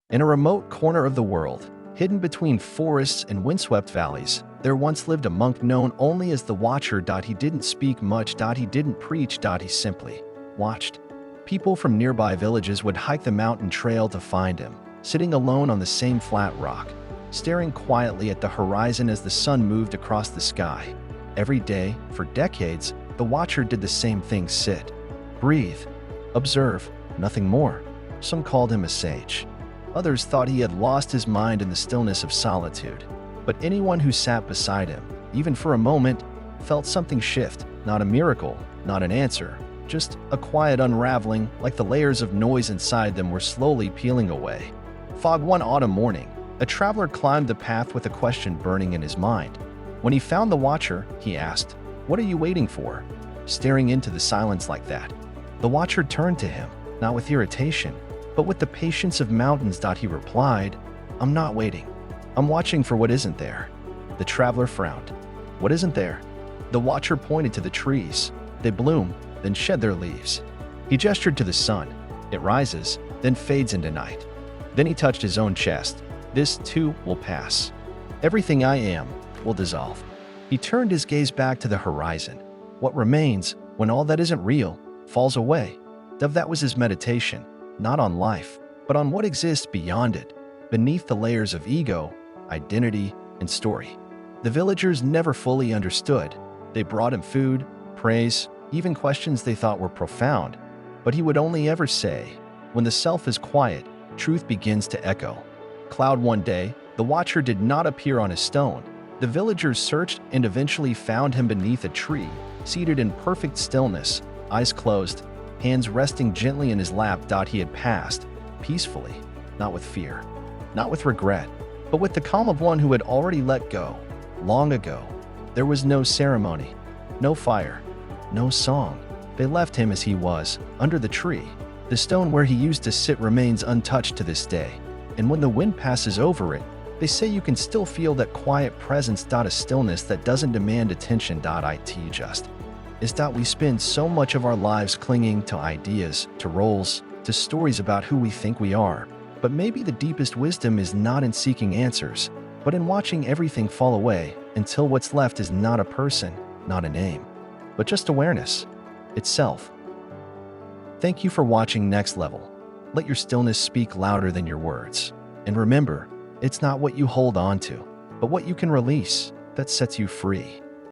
In a remote corner of the world, hidden between forests and windswept valleys, there once lived a monk known only as the Watcher. He didn't speak much. He didn't preach. He simply watched. People from nearby villages would hike the mountain trail to find him, sitting alone on the same flat rock, staring quietly at the horizon as the sun moved across the sky. Every day, for decades, the Watcher did the same thing: sit, breathe, observe, nothing more. Some called him a sage. Others thought he had lost his mind in the stillness of solitude. But anyone who sat beside him, even for a moment, felt something shift. Not a miracle, not an answer, just a quiet unraveling, like the layers of noise inside them were slowly peeling away. Fog. One autumn morning, a traveler climbed the path with a question burning in his mind. When he found the Watcher, he asked, "What are you waiting for?" Staring into the silence like that, the Watcher turned to him, not with irritation, but with the patience of mountains. He replied, "I'm not waiting. I'm watching for what isn't there." The traveler frowned. "What isn't there?" The Watcher pointed to the trees. "They bloom, then shed their leaves." He gestured to the sun. "It rises, then fades into night." Then he touched his own chest. "This too will pass. Everything I am will dissolve." He turned his gaze back to the horizon. What remains, when all that isn't real falls away? That was his meditation, not on life, but on what exists beyond it, beneath the layers of ego, identity, and story. The villagers never fully understood. They brought him food, praise, even questions they thought were profound. But he would only ever say, "When the self is quiet, truth begins to echo." Cloud. One day, the Watcher did not appear on his stone. The villagers searched and eventually found him beneath a tree, seated in perfect stillness, eyes closed, hands resting gently in his lap. He had passed, peacefully, not with fear, not with regret, but with the calm of one who had already let go, long ago. There was no ceremony, no fire, no song. They left him as he was, under the tree. The stone where he used to sit remains untouched to this day, and when the wind passes over it, they say you can still feel that quiet presence. A stillness that doesn't demand attention. It just is. We spend so much of our lives clinging to ideas, to roles, to stories about who we think we are. But maybe the deepest wisdom is not in seeking answers, but in watching everything fall away until what's left is not a person, not a name, but just awareness itself. Thank you for watching Next Level. Let your stillness speak louder than your words. And remember, it's not what you hold on to, but what you can release that sets you free.